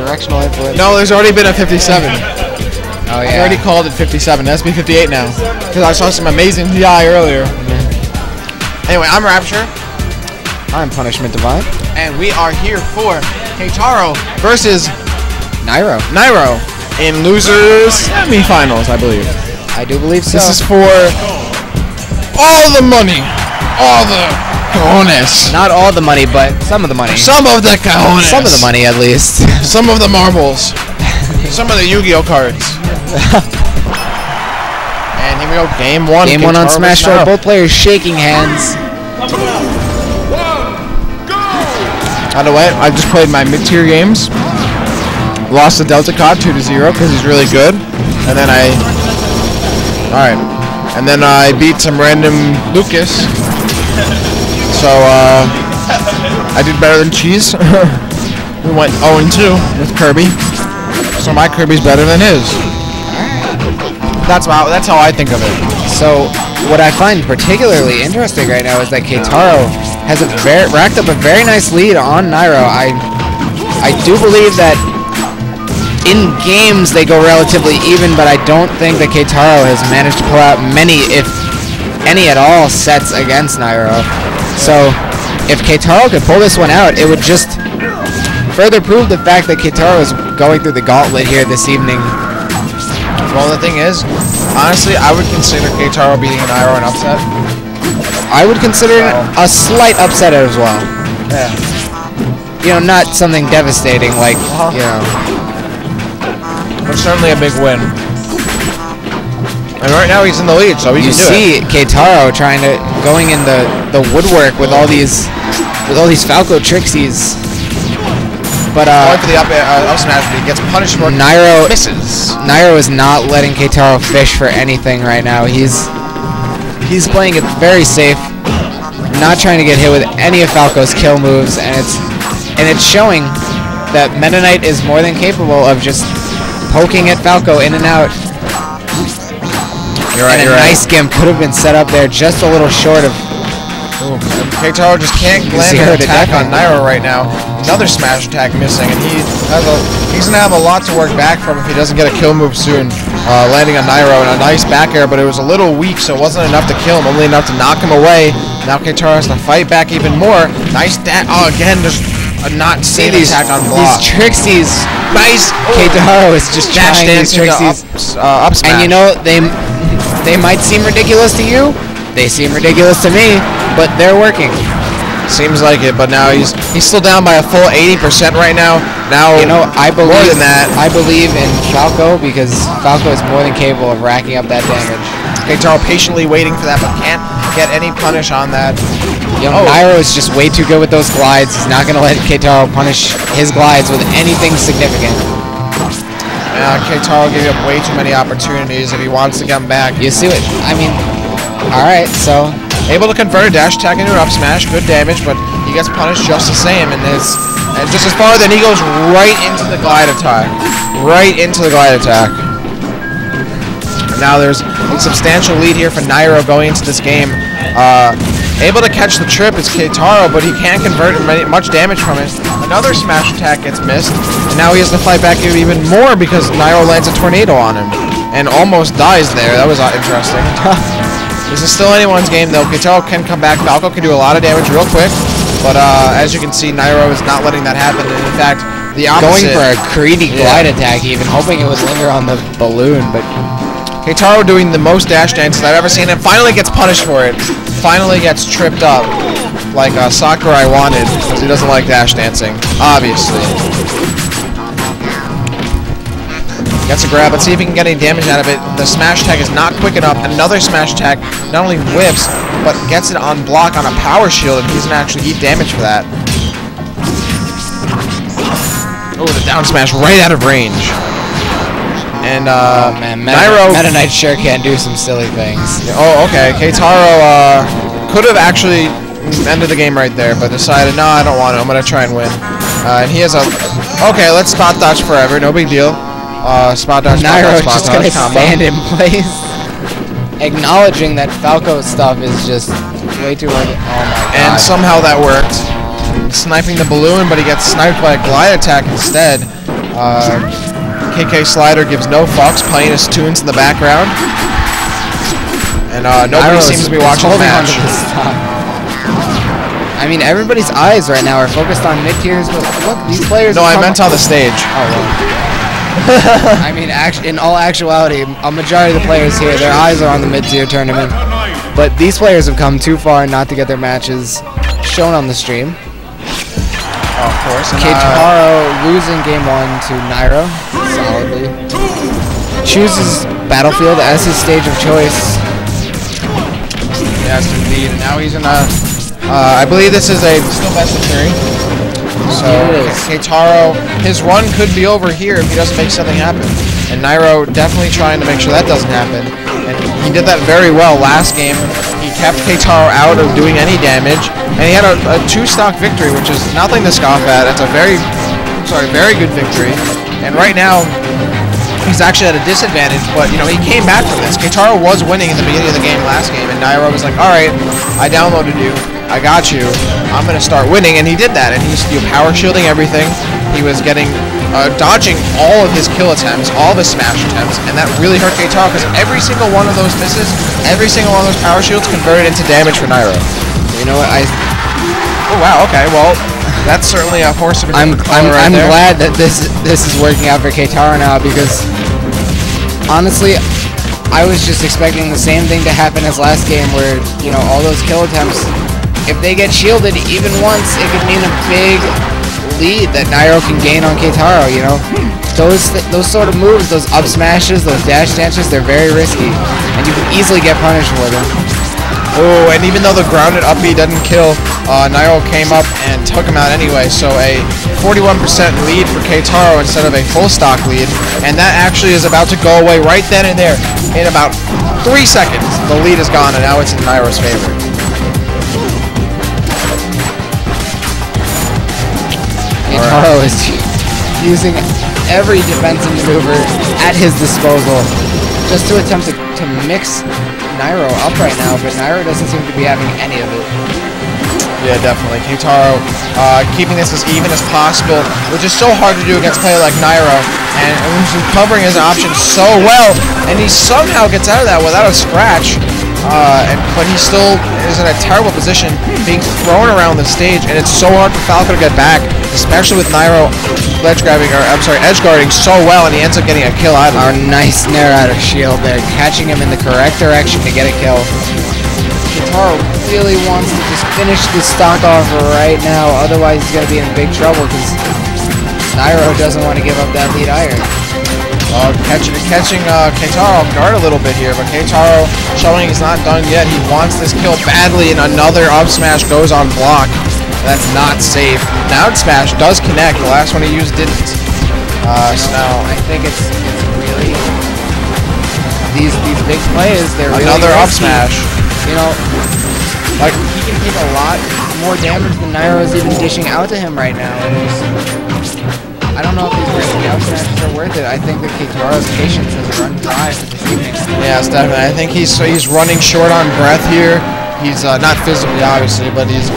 directional input. No, there's already been a 57. Oh yeah. I already called it 57. It has to be 58 now. Because I saw some amazing DI earlier. Anyway, I'm Rapture. I'm Punishment Divine. And we are here for Keitaro versus Nairo. Nairo in losers semifinals, I believe. I do believe so. This is for all the money. All the cojones. Not all the money, but some of the money. Some of the cojones. Some of the money, at least. Some of the marbles. Some of the Yu-Gi-Oh cards. And here we go, game one. Game one on Smash Bros. Both players shaking hands. By the way, I just played my mid-tier games. Lost to Delta Cod 2-0 because he's really good. And then And then I beat some random Lucas. So I did better than Cheese. We went 0-2 with Kirby. So my Kirby's better than his. That's how I think of it. So what I find particularly interesting right now is that Keitaro has racked up a very nice lead on Nairo. I do believe that in games they go relatively even, but I don't think that Keitaro has managed to pull out many, if any at all, sets against Nairo. So if Keitaro could pull this one out, it would just further prove the fact that Keitaro is going through the gauntlet here this evening. Well, the thing is, honestly, I would consider Keitaro beating Nairo an upset. I would consider it a slight upset as well. Yeah. You know, not something devastating like, you know. But certainly a big win. And right now he's in the lead, so he can do it. You see Keitaro going in the woodwork with all these Falco Trixies. But going for the up smash, but he gets punished for Nairo misses. Nairo is not letting Keitaro fish for anything right now. He's playing it very safe, not trying to get hit with any of Falco's kill moves, and it's showing that Meta Knight is more than capable of just poking at Falco in and out. You're right. And a nice gimp could have been set up there, just a little short of. Keitaro just can't land an attack on Nairo right now. Another smash attack missing, and he's gonna have a lot to work back from if he doesn't get a kill move soon. Landing on Nairo and a nice back air, but it was a little weak, so it wasn't enough to kill him, only enough to knock him away. Now Keitaro has to fight back even more. Nice dash. Oh, again, just a not safe attack on block. These Trixies. Nice. Keitaro is just dash trying these dancing Trixies. Up smash. And you know, they might seem ridiculous to you. They seem ridiculous to me, but they're working. Seems like it, but now he's still down by a full 80% right now. Now, you know, I believe more than that. I believe in Falco because Falco is more than capable of racking up that damage. Keitaro patiently waiting for that, but can't get any punish on that. You know, Nairo is just way too good with those glides. He's not going to let Keitaro punish his glides with anything significant. Keitaro gave up way too many opportunities if he wants to come back. You see what, I mean, alright, so. Able to convert a dash attack into an up smash, good damage, but he gets punished just the same, and just as far, then he goes right into the glide attack. Right into the glide attack. And now there's a substantial lead here for Nairo going into this game. Able to catch the trip is Keitaro, but he can't convert much damage from it. Another smash attack gets missed, and now he has to fight back even more because Nairo lands a tornado on him and almost dies there. That was interesting. This is still anyone's game, though. Keitaro can come back. Falco can do a lot of damage real quick, but as you can see, Nairo is not letting that happen. And in fact, the opposite. Going for a greedy glide attack, even hoping it would linger on the balloon, but Keitaro doing the most dash dances I've ever seen, and finally gets punished for it. Finally gets tripped up, like Sakurai wanted, because he doesn't like dash dancing, obviously. Gets a grab. Let's see if he can get any damage out of it. The smash attack is not quick enough. Another smash attack not only whips, but gets it on block on a power shield, and he's going to actually eat damage for that. Oh, the down smash right out of range. And oh man, Nairo... Meta Knight sure can do some silly things. Oh, okay. Keitaro could have actually ended the game right there, but decided, no, I don't want it. I'm going to try and win. And he has a... Okay, let's spot dodge forever. No big deal. Spot dodge, Nairo's spot just dodge, gonna stand in place, acknowledging that Falco's stuff is just way too hard. Oh my god. And somehow that worked. Sniping the balloon, but he gets sniped by a glide attack instead. KK Slider gives no fucks, playing his tunes in the background. And nobody seems to be watching the match. I mean, everybody's eyes right now are focused on mid-tiers, but look, these players... No, I meant on the stage. Oh, well. I mean, in all actuality, a majority of the players here, their eyes are on the mid-tier tournament. But these players have come too far not to get their matches shown on the stream. Oh, of course. Keitaro losing game 1 to Nairo, solidly. Chooses Battlefield as his stage of choice. Yes, indeed. And now he's in a... I believe this is a still best of 3. So Keitaro, his run could be over here if he doesn't make something happen. And Nairo definitely trying to make sure that doesn't happen. And he did that very well last game. He kept Keitaro out of doing any damage. And he had a 2-stock victory, which is nothing to scoff at. It's a very good victory. And right now, he's actually at a disadvantage, but you know, he came back from this. Keitaro was winning in the beginning of the game last game, and Nairo was like, alright, I downloaded you, I got you, I'm gonna start winning, and he did that, and he's power shielding everything. He was getting, dodging all of his kill attempts, all of his smash attempts, and that really hurt Keitaro, because every single one of those misses, every single one of those power shields converted into damage for Nairo. You know what, oh wow, okay, well, that's certainly a horse of a different color right there. I'm glad that this is working out for Keitaro now, because honestly, I was just expecting the same thing to happen as last game, where you know, all those kill attempts, if they get shielded even once, it could mean a big lead that Nairo can gain on Keitaro. You know, those sort of moves, those up smashes, those dash dances, they're very risky, and you can easily get punished for them. Oh, and even though the grounded up B doesn't kill, Nairo came up and took him out anyway, so a 41% lead for Keitaro instead of a full stock lead, and that actually is about to go away right then and there. In about 3 seconds, the lead is gone, and now it's in Nairo's favor. Keitaro is using every defensive maneuver at his disposal just to attempt to mix Nairo up right now, but Nairo doesn't seem to be having any of it. Yeah, definitely. Keitaro keeping this as even as possible, which is so hard to do against a player like Nairo, and he's recovering his options so well, and he somehow gets out of that without a scratch. But he still is in a terrible position, being thrown around the stage, and it's so hard for Falco to get back, especially with Nairo edge guarding so well, and he ends up getting a kill out of it. Our nice nair out of shield there, catching him in the correct direction to get a kill. Keitaro really wants to just finish this stock off right now, otherwise he's going to be in big trouble, because Nairo doesn't want to give up that lead iron. Catching Keitaro off guard a little bit here, but Keitaro showing he's not done yet. He wants this kill badly, and another up smash goes on block. That's not safe. Down smash does connect. The last one he used didn't. So now I think it's really these big plays. They're another really up smash. You know, like he can take a lot more damage than Nairo is even dishing out to him right now. I don't know if these risky up smashes are worth it. I think that Keitaro's patience has run dry for this evening. Yes, definitely. I think he's running short on breath here. He's not physically, obviously, but he's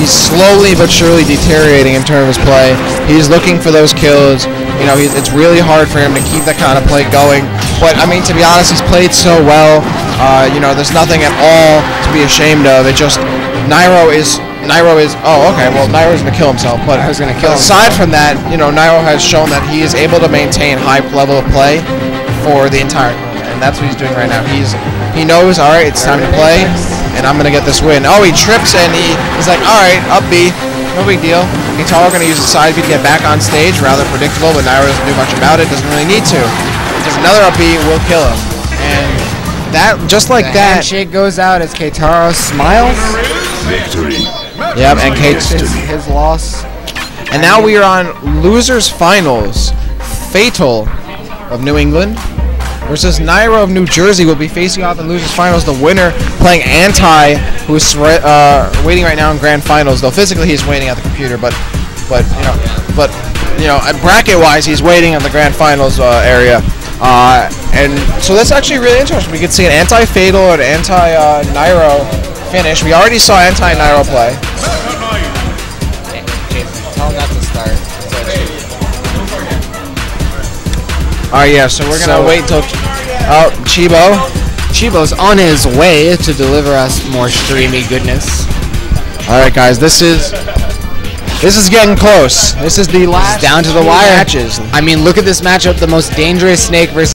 slowly but surely deteriorating in terms of his play. He's looking for those kills. You know, it's really hard for him to keep that kind of play going. But I mean, to be honest, he's played so well. You know, there's nothing at all to be ashamed of. It just Nairo is. Oh, okay. Well, Nairo's gonna kill himself. But aside from that, you know, Nairo has shown that he is able to maintain high level of play for the entire tournament, and that's what he's doing right now. He knows, all right, it's time to play, and I'm gonna get this win. Oh, he trips and he's like, all right, up B, no big deal. Keitaro gonna use the side B to get back on stage, rather predictable, but Nairo doesn't do much about it. Doesn't really need to. Just another up B will kill him, and that just like that. Handshake goes out as Keitaro smiles. Victory. Yep, and Kate's his loss. And now we are on losers finals. Fatal of New England versus Nairo of New Jersey will be facing off in losers finals. The winner playing Anti, who is waiting right now in grand finals. Though physically he's waiting at the computer, but bracket wise he's waiting in the grand finals area. And so that's actually really interesting. We could see an anti-Fatal or an anti-Nairo finish. We already saw anti-Nairo play. Tell him not to start. Alright, yeah, so we're gonna wait until Chibo's on his way to deliver us more streamy goodness. Alright guys, this is getting close. This is the last down to the wire matches. I mean, look at this matchup, the most dangerous snake versus